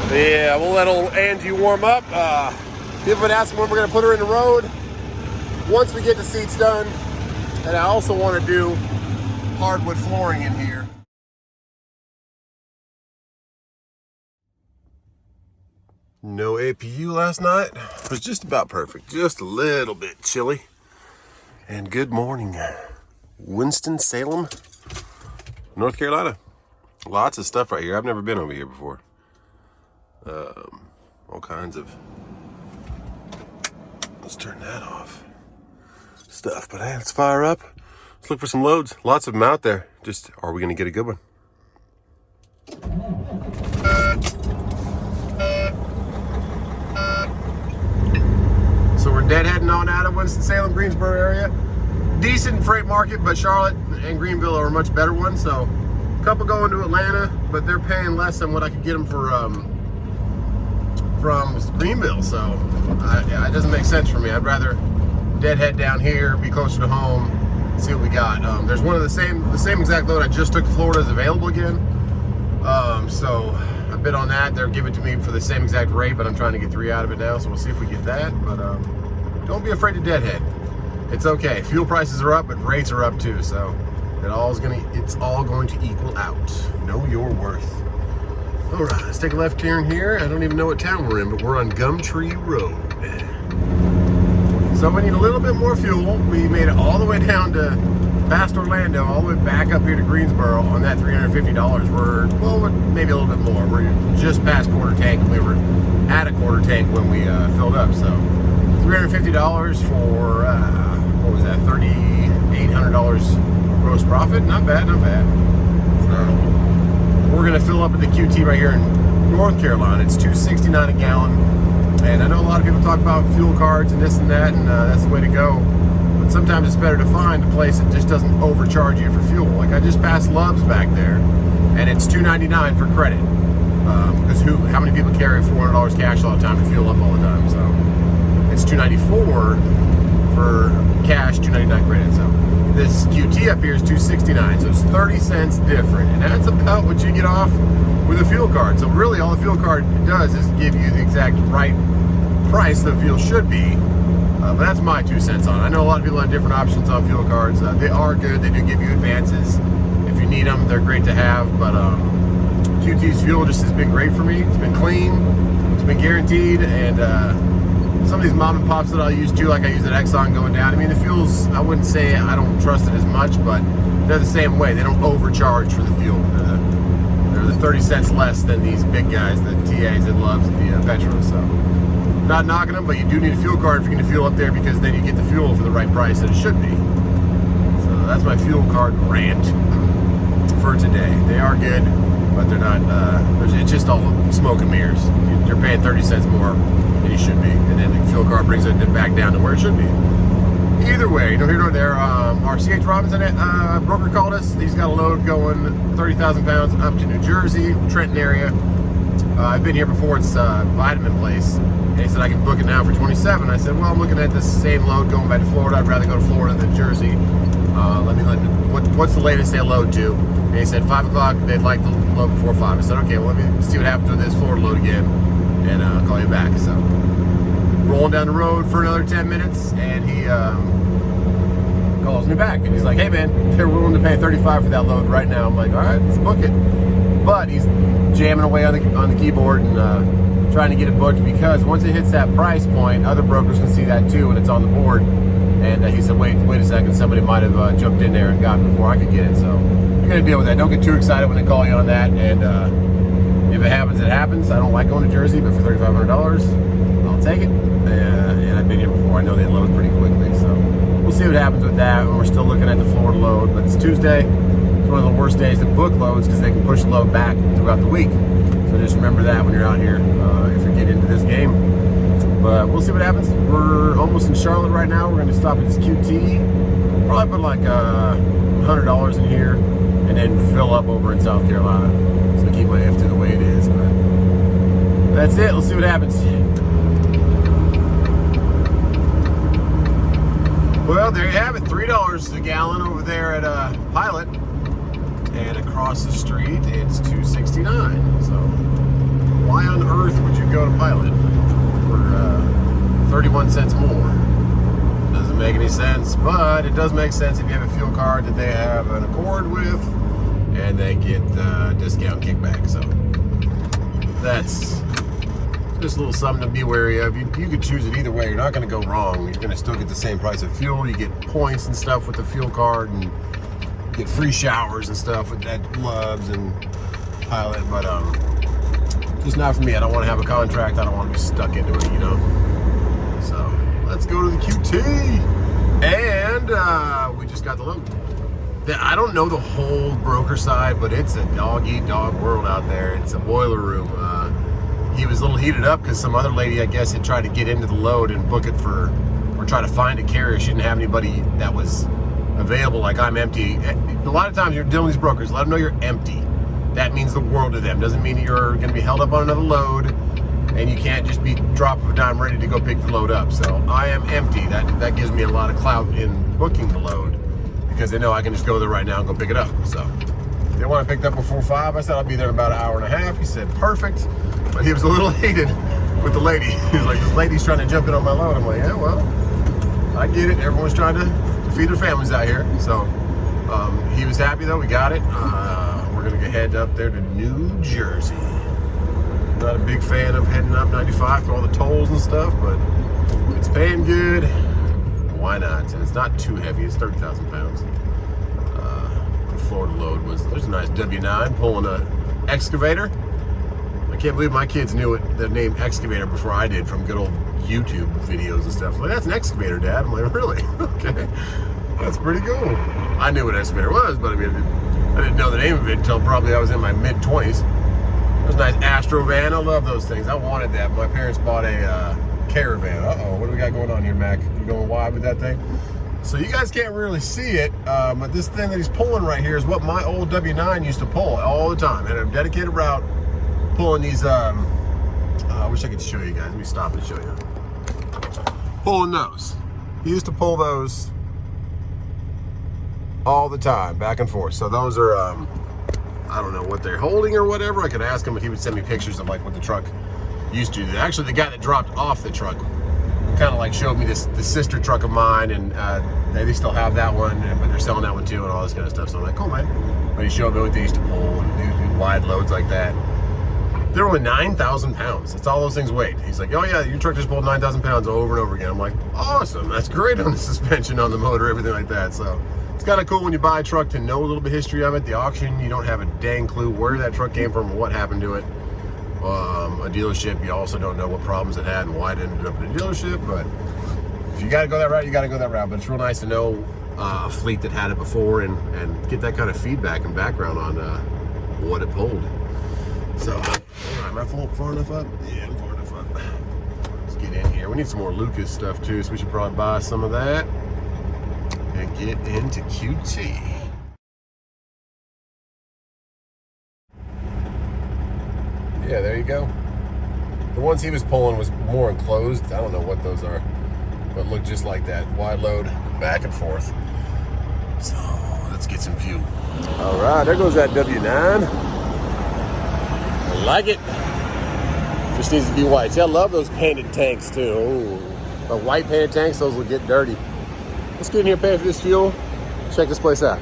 Yeah, we'll let old Angie warm up. People been asking when we're going to put her in the road. Once we get the seats done, and I also want to do hardwood flooring in here. No APU last night. It was just about perfect. Just a little bit chilly. And good morning, Winston-Salem, North Carolina. Lots of stuff right here. I've never been over here before. All kinds of, let's turn that off, stuff. But hey, let's fire up. Let's look for some loads. Lots of them out there. Just, are we going to get a good one? So we're deadheading on out of Winston-Salem, Greensboro area. Decent freight market, but Charlotte and Greenville are a much better one. So a couple going to Atlanta, but they're paying less than what I could get them for from Greenville. So it doesn't make sense for me. I'd rather deadhead down here, be closer to home, see what we got. There's one of the same exact load I just took to Florida is available again. So I bid on that. They're giving it to me for the same exact rate, but I'm trying to get 3 out of it now. So we'll see if we get that. But don't be afraid to deadhead. It's okay. Fuel prices are up, but rates are up too. So it's all going to equal out. Know your worth. All right, let's take a left turn here. I don't even know what town we're in, but we're on Gumtree Road. So we need a little bit more fuel. We made it all the way down to past Orlando, all the way back up here to Greensboro on that $350. We're maybe a little bit more. We're just past quarter tank, and we were at a quarter tank when we filled up. So $350 for what was that? $3,800 gross profit. Not bad, not bad. So we're gonna fill up at the QT right here in North Carolina. It's $2.69 a gallon, and I know a lot of people talk about fuel cards and this and that, and that's the way to go. But sometimes it's better to find a place that just doesn't overcharge you for fuel. Like I just passed Love's back there, and it's $2.99 for credit. Because how many people carry $400 cash all the time to fuel up all the time? So it's $2.94 for cash, $2.99 credit. So this QT up here is $2.69, so it's 30 cents different, and that's about what you get off with a fuel card. So really all the fuel card does is give you the exact right price the fuel should be, but that's my 2 cents on it. I know a lot of people have different options on fuel cards. They are good. They do give you advances. If you need them, they're great to have, but QT's fuel just has been great for me. It's been clean, it's been guaranteed, and some of these mom and pops that I'll use too, like I use at Exxon going down. I mean, the fuels, I wouldn't say I don't trust it as much, but they're the same way. They don't overcharge for the fuel. They're the 30 cents less than these big guys, the TAs and Loves, the Petro. So not knocking them, but you do need a fuel card if you're going to fuel up there, because then you get the fuel for the right price that it should be. So that's my fuel card rant for today. They are good, but they're not, it's just all smoke and mirrors. You're paying 30 cents more than you should be, and then the fuel card brings it back down to where it should be. Either way, no here nor there. Our C.H. Robinson broker called us. He's got a load going 30,000 pounds up to New Jersey, Trenton area. I've been here before. It's a vitamin place, and he said I can book it now for 27. I said, well, I'm looking at this same load going back to Florida. I'd rather go to Florida than Jersey. What's the latest they load to? And he said 5 o'clock. They'd like to load before 5. I said, okay, well, let me see what happens with this Florida load again, and I'll call you back. So rolling down the road for another 10 minutes, and he calls me back, and he's like, hey man, they're willing to pay $35 for that load right now. I'm like, all right, let's book it. But he's jamming away on the keyboard and trying to get it booked, because once it hits that price point, other brokers can see that too when it's on the board. And he said, wait a second, somebody might have jumped in there and got it before I could get it. So you're gonna deal with that. Don't get too excited when they call you on that. And if it happens, it happens. I don't like going to Jersey, but for $3,500, I'll take it. And I've been here before. I know they load pretty quickly. So we'll see what happens with that. We're still looking at the Florida load, but it's Tuesday. It's one of the worst days to book loads because they can push the load back throughout the week. So just remember that when you're out here, if you get into this game. But we'll see what happens. We're almost in Charlotte right now. We're going to stop at this QT. Probably put like $100 in here, and then fill up over in South Carolina. So keep my F to the way it is. But that's it. Let's see what happens. Well, there you have it. $3 a gallon over there at Pilot. And across the street, it's $2.69. So why on earth 21 cents more. Doesn't make any sense, but it does make sense if you have a fuel card that they have an accord with, and they get discount kickback. So that's just a little something to be wary of. You could choose it either way. You're not going to go wrong. You're going to still get the same price of fuel. You get points and stuff with the fuel card, and get free showers and stuff with that gloves and pilot. But just not for me. I don't want to have a contract. I don't want to be stuck into it, you know. So let's go to the QT, and we just got the load. I don't know the whole broker side, but it's a dog-eat-dog world out there. It's a boiler room. He was a little heated up because some other lady, I guess, had tried to get into the load and book it for, or try to find a carrier. She didn't have anybody that was available. Like, I'm empty. A lot of times you're dealing with these brokers, let them know you're empty. That means the world to them. Doesn't mean you're going to be held up on another load, and you can't just be drop of a dime ready to go pick the load up. So I am empty. That gives me a lot of clout in booking the load, because they know I can just go there right now and go pick it up. So they want to pick it up before 5. I said I'll be there in about an hour and a half. He said perfect, but he was a little heated with the lady. He was like, this lady's trying to jump in on my load. I'm like, yeah, well, I get it. Everyone's trying to feed their families out here. So he was happy though. We got it. We're gonna head up there to New Jersey. Not a big fan of heading up 95 through all the tolls and stuff, but it's paying good. Why not? And it's not too heavy. It's 30,000 pounds. The Florida load was, there's a nice W9 pulling a excavator. I can't believe my kids knew the name excavator before I did from good old YouTube videos and stuff. Like, that's an excavator, Dad. I'm like, really? Okay. That's pretty cool. I knew what an excavator was, but I mean, I didn't know the name of it until probably I was in my mid-20s. There's a nice Astro van. I love those things. I wanted that. My parents bought a Caravan. Uh-oh, what do we got going on here, Mac? You going wide with that thing? So you guys can't really see it, but this thing that he's pulling right here is what my old W9 used to pull all the time. And a dedicated route pulling these, I wish I could show you guys. Let me stop and show you. Pulling those. He used to pull those all the time, back and forth. So those are, I don't know what they're holding or whatever. I could ask him if he would send me pictures of like what the truck used to do. Actually, the guy that dropped off the truck kind of like showed me the sister truck of mine, and they still have that one, but they're selling that one too and all this kind of stuff. So I'm like, cool, man. But he showed me what they used to pull and do wide loads like that. They're only 9,000 pounds. That's all those things weighed. He's like, oh yeah, your truck just pulled 9,000 pounds over and over again. I'm like, awesome. That's great on the suspension, on the motor, everything like that. So it's kind of cool when you buy a truck to know a little bit of history of it. The auction, you don't have a dang clue where that truck came from or what happened to it. A dealership, you also don't know what problems it had and why it ended up in a dealership. But if you got to go that route, you got to go that route. But it's real nice to know a fleet that had it before and get that kind of feedback and background on what it pulled. So, all right, am I far enough up? Yeah, I'm far enough up. Let's get in here. We need some more Lucas stuff too, so we should probably buy some of that and get into QT. Yeah, there you go. The ones he was pulling was more enclosed. I don't know what those are, but look just like that. Wide load, back and forth. So let's get some fuel. All right, there goes that W9. I like it. Just needs to be white. See, I love those painted tanks too. Ooh. The white painted tanks, those will get dirty. Let's get in here, pay for this fuel. Check this place out.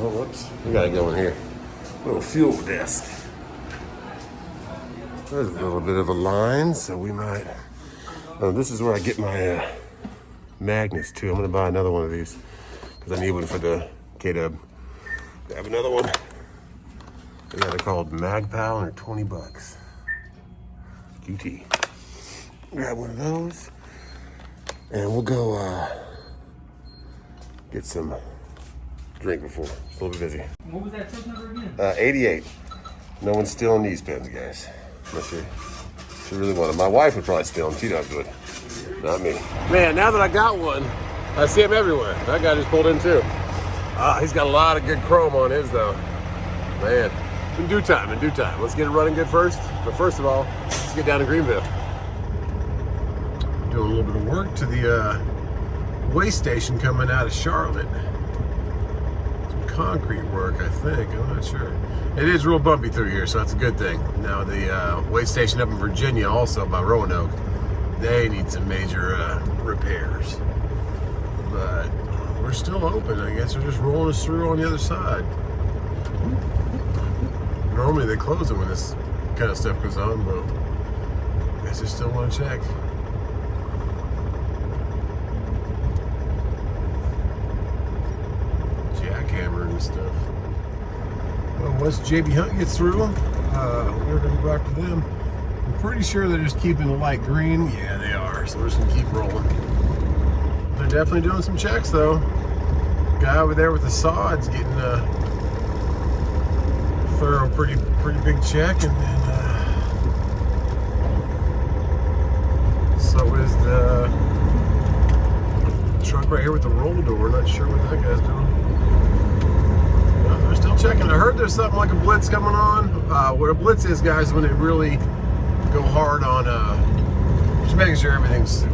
Oh, whoops. We gotta go in here. Little fuel desk. There's a little bit of a line, so we might. Oh, this is where I get my magnets too. I'm gonna buy another one of these because I need one for the K-Dub. I have another one. Yeah, they're called MagPal and they're 20 bucks. QT. Grab one of those and we'll go get some drink before. It's a little bit busy. What was that truck number again? 88. No one's stealing these pens, guys. Unless she really wanted. My wife would probably steal them. She'd not do it. Not me. Man, now that I got one, I see him everywhere. That guy just pulled in too. He's got a lot of good chrome on his though. Man, in due time, in due time. Let's get it running good first. But first of all, let's get down to Greenville. Doing a little bit of work to the way station coming out of Charlotte. Some concrete work, I think. I'm not sure. It is real bumpy through here, so that's a good thing. Now the way station up in Virginia, also by Roanoke, they need some major repairs. But we're still open. I guess they're just rolling us through on the other side. Normally they close it when this kind of stuff goes on, but I guess they still want to check. Jackhammer and stuff. Well, once JB Hunt gets through, we're going to go after them. I'm pretty sure they're just keeping the light green. Yeah, they are. So we're just going to keep rolling. They're definitely doing some checks, though. Guy over there with the sod's getting a thorough, pretty big check, and then so is the truck right here with the roll door. Not sure what that guy's doing. They're still checking. I heard there's something like a blitz coming on. What a blitz is, guys, is when they really go hard on just making sure everything's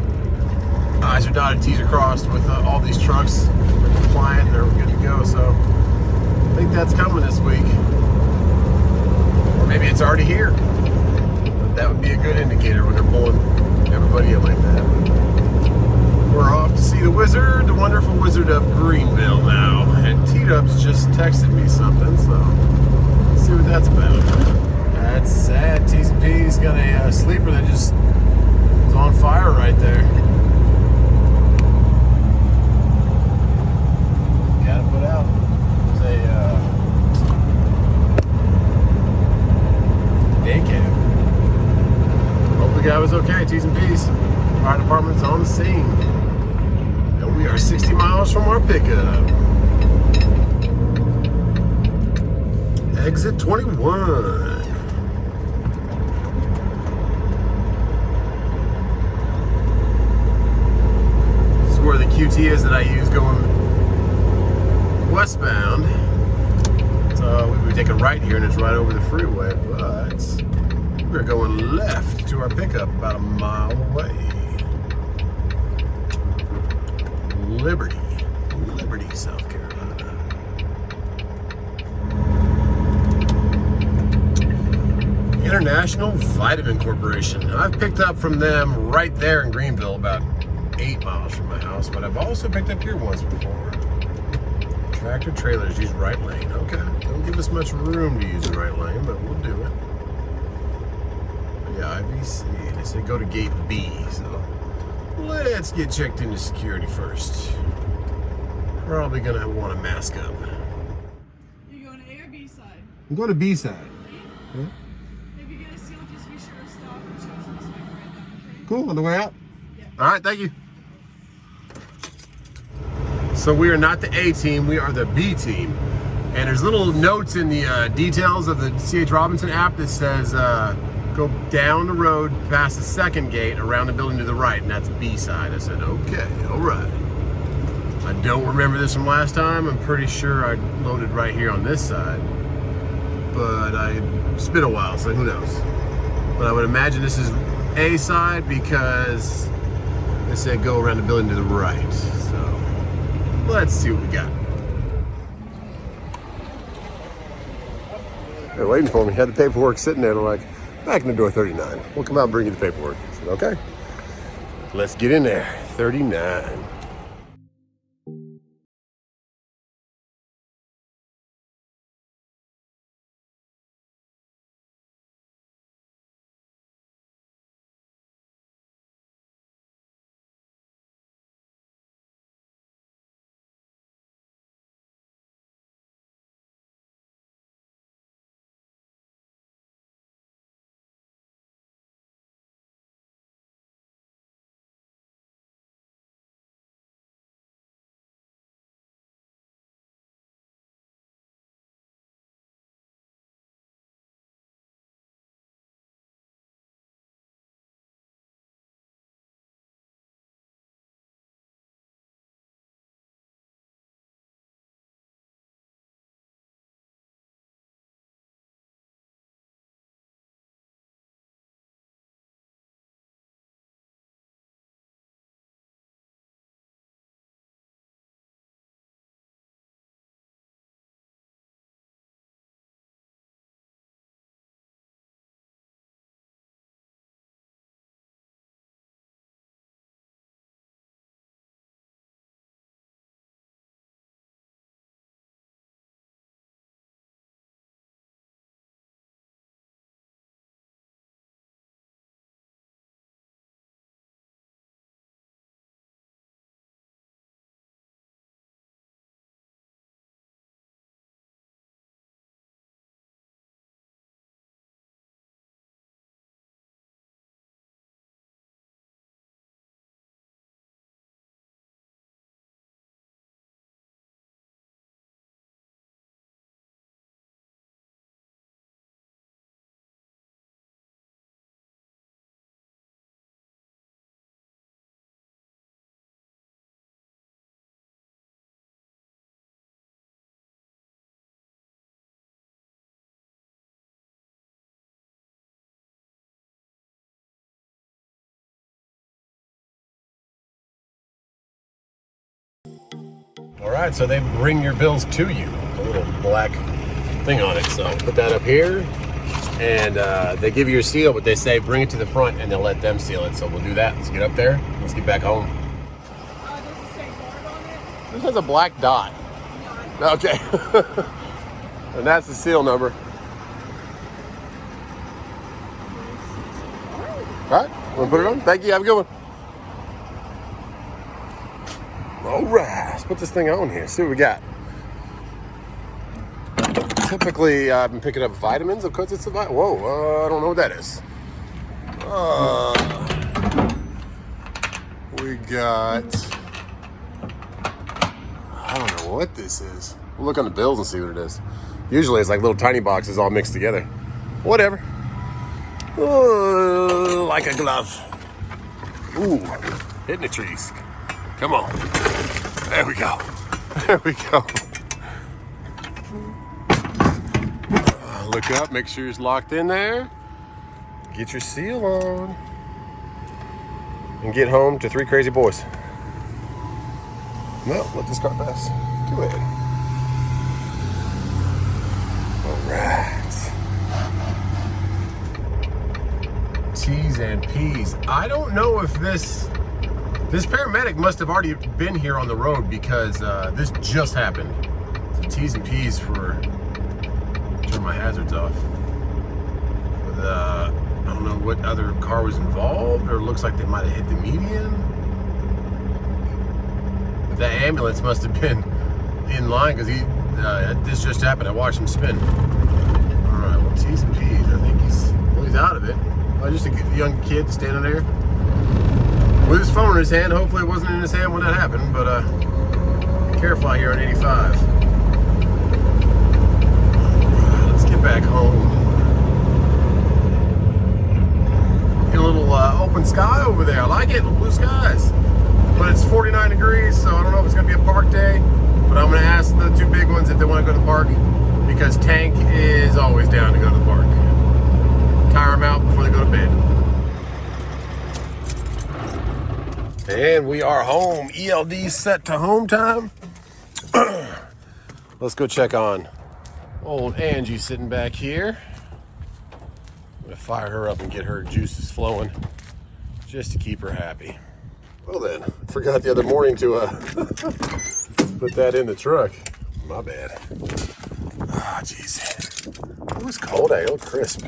I's are dotted, T's are crossed with all these trucks. They're compliant, they're good to go. So I think that's coming this week. Or maybe it's already here. But that would be a good indicator when they're pulling everybody in like that. We're off to see the wizard, the wonderful Wizard of Greenville now. And T-Dubs just texted me something, so let's see what that's about. That's sad. T's and P's got a sleeper that just was on fire right there. Got to put out. There's a day cab. Hope the guy was okay. T's and P's. Fire department's on the scene. And we are 60 miles from our pickup. Exit 21. This is where the QT is that I use going westbound. So we would take a right here and it's right over the freeway, but we're going left to our pickup about a mile away. Liberty, South Carolina. International Vitamin Corporation. I've picked up from them right there in Greenville, about 8 miles from my house, but I've also picked up here once before. Tractor trailers use right lane. Okay, don't give us much room to use the right lane, but we'll do it. Yeah, IVC. They say go to gate B, so let's get checked into security first. Probably gonna want to mask up. You going to A or B side? I'm going to B side. B? Yeah. If you get a seal, just be sure to stop and show us this way right now, okay? Cool, on the way out? Yeah. All right, thank you. So we are not the A team, we are the B team. And there's little notes in the details of the C.H. Robinson app that says go down the road past the second gate around the building to the right, and that's B side. I said, okay, all right. I don't remember this from last time. I'm pretty sure I loaded right here on this side, but it's been a while, so who knows. But I would imagine this is A side because they said go around the building to the right. So let's see what we got. They're waiting for me. Had the paperwork sitting there. They're like, back in the door 39. We'll come out and bring you the paperwork. I said, okay. Let's get in there. 39. All right, so they bring your bills to you. A little black thing on it. So put that up here, and they give you your seal, but they say bring it to the front, and they'll let them seal it. So we'll do that. Let's get up there. Let's get back home. Does it say guard on it? This has a black dot. Okay. And that's the seal number. All right, want to put it on? Thank you. Have a good one. All right, let's put this thing on here. See what we got. Typically, I've been picking up vitamins because it's a vitamin. Whoa, I don't know what that is. We got, I don't know what this is. We'll look on the bills and see what it is. Usually it's like little tiny boxes all mixed together. Whatever. Like a glove. Ooh, hitting the trees. Come on. There we go. There we go. Look up, make sure it's locked in there. Get your seal on. And get home to 3 crazy boys. No, let this car pass. Go ahead. All right. T's and P's. I don't know if this paramedic must have already been here on the road because this just happened. So T's and P's for turn my hazards off. With, I don't know what other car was involved, or it looks like they might have hit the median. But that ambulance must have been in line because this just happened. I watched him spin. All right, well, T's and P's. I think he's out of it. Just a young kid standing there with his phone in his hand. Hopefully it wasn't in his hand when that happened, but be careful out here on 85. Let's get back home. Get a little open sky over there. I like it, blue skies. But it's 49 degrees, so I don't know if it's gonna be a park day, but I'm gonna ask the 2 big ones if they wanna go to the park, because Tank is always down to go to the park. Tire them out before they go to bed. And we are home. ELD set to home time. Let's go check on old Angie sitting back here. I'm gonna fire her up and get her juices flowing just to keep her happy. Well then, I forgot the other morning to put that in the truck. My bad. Ah, jeez. It was cold. I look crisp.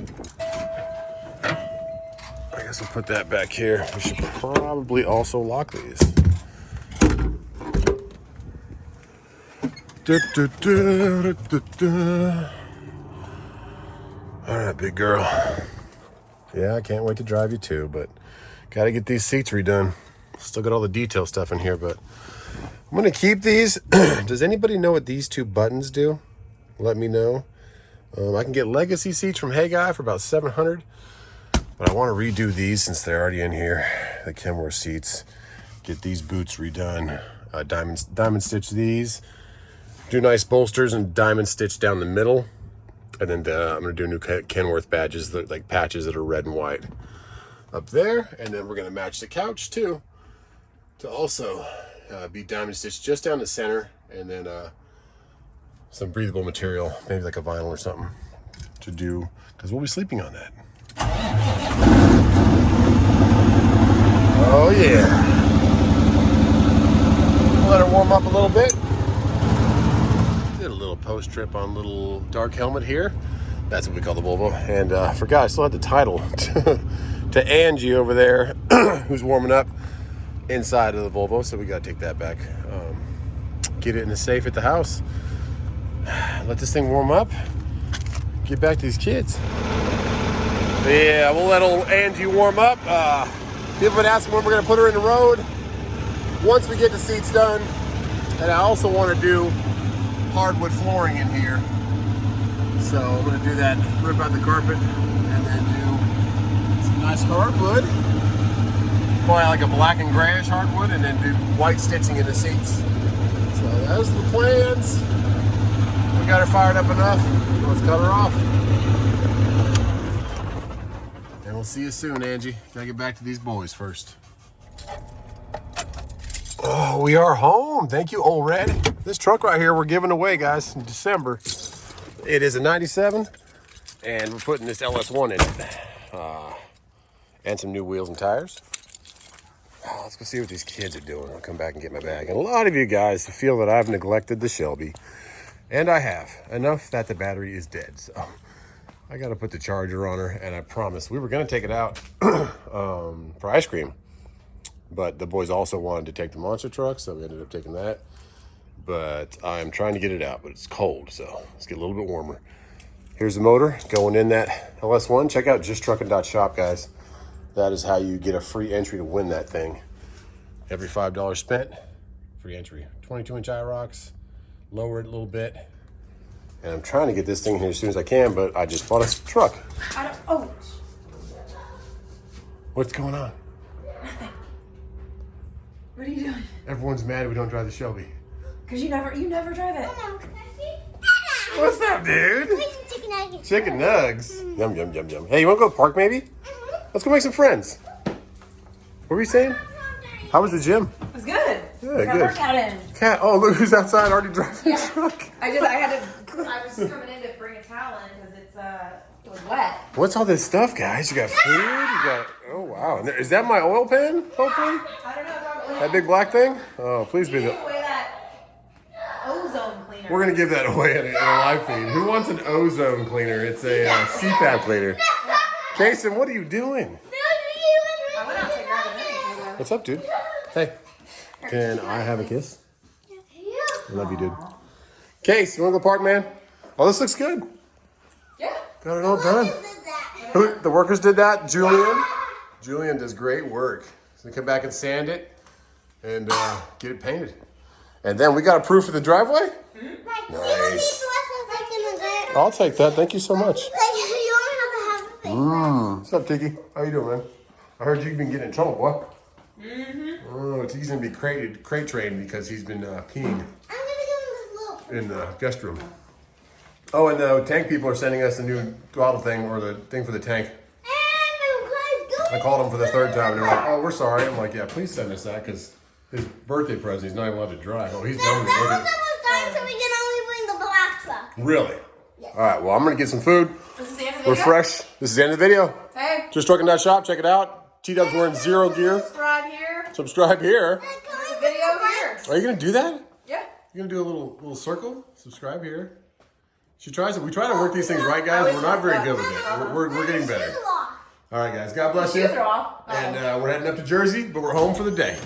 I guess we'll put that back here. We should probably also lock these. All right, big girl. Yeah, I can't wait to drive you too, but gotta get these seats redone. Still got all the detail stuff in here, but I'm gonna keep these. Does anybody know what these 2 buttons do? Let me know. I can get legacy seats from Hey Guy for about $700. But I want to redo these since they're already in here. The Kenworth seats. Get these boots redone. Diamond stitch these. Do nice bolsters and diamond stitch down the middle. And then I'm going to do new Kenworth badges, like patches that are red and white up there. And then we're going to match the couch too, to also be diamond stitched just down the center. And then some breathable material, maybe like a vinyl or something to do, because we'll be sleeping on that. Oh yeah. Let her warm up a little bit. Did a little post trip on little dark helmet here. That's what we call the Volvo. And I forgot, I still had the title to Angie over there, who's warming up inside of the Volvo. So we got to take that back. Get it in the safe at the house. Let this thing warm up. Get back to these kids. Yeah, we'll let old Angie warm up. People have been asking when we're going to put her in the road. Once we get the seats done. And I also want to do hardwood flooring in here. So I'm going to do that, rip out the carpet, and then do some nice hardwood. Probably like a black and grayish hardwood, and then do white stitching in the seats. So those are the plans. We got her fired up enough. Let's cut her off. And we'll see you soon, Angie. Gotta get back to these boys first. Oh, we are home. Thank you, old Red. This truck right here we're giving away, guys, in December. It is a 97, and we're putting this LS1 in it. And some new wheels and tires. Let's go see what these kids are doing. I'll come back and get my bag. And a lot of you guys feel that I've neglected the Shelby. And I have. Enough that the battery is dead. So I got to put the charger on her. And I promised we were going to take it out for ice cream. But the boys also wanted to take the monster truck. So we ended up taking that. But I'm trying to get it out. But it's cold. So let's get a little bit warmer. Here's the motor going in that LS1. Check out justtruckin.shop, guys. That is how you get a free entry to win that thing. Every $5 spent, free entry. 22-inch eye rocks, lower it a little bit. And I'm trying to get this thing in here as soon as I can, but I just bought a truck. Oh. What's going on? Nothing. What are you doing? Everyone's mad we don't drive the Shelby. Because you never drive it. What's up, dude? Chicken nuggets. Chicken nugs. Yum, yum, yum, yum. Hey, you want to go to the park maybe? Let's go make some friends. What were you saying? How was the gym? It was good. Yeah, Got good. workout in. Cat, oh, look who's outside already driving the truck. I was coming in to bring a towel in because it was wet. What's all this stuff, guys? You got food, you got, oh wow. Is that my oil pan, hopefully? I don't know about That big black thing? Oh, please be give the, away that ozone cleaner. we're gonna give that away in a live feed. Who wants an ozone cleaner? It's a CPAP cleaner. Jason, what are you doing? I went out to grab a drink. What's up, dude? Hey, can I have a kiss? I love you, dude. Case, you wanna go park, man? Oh, this looks good. Yeah. Got it all done. Who, the workers did that? Julian? Julian does great work. He's gonna come back and sand it and get it painted. And then we got a proof for the driveway? Nice. I'll take that. Thank you so much. What's up, Tiki? How you doing, man? I heard you've been getting in trouble, boy. Oh, Tiki's gonna be crate trained because he's been peeing in the guest room. Oh, and the tank people are sending us a new throttle thing, or the thing for the tank. I called them for the third time, and they're like, "Oh, we're sorry." I'm like, "Yeah, please send us that, because his birthday present, he's not even allowed to drive." Oh, he's done with it. Look at- So we can only bring the black truck. Really? All right. Well, I'm gonna get some food. This is the end of the We're video. fresh. This is the end of the video. Hey. JustTruckin.shop. Check it out. T-Dub's wearing zero gear. Subscribe here. Subscribe here. There's a video here. Are you gonna do that? Yeah. You gonna do a little circle? Subscribe here. She tries it. We try to work these things right, guys. We're not very good with it. We're getting better. All right, guys. God bless you. Shoes are off. And we're heading up to Jersey, but we're home for the day.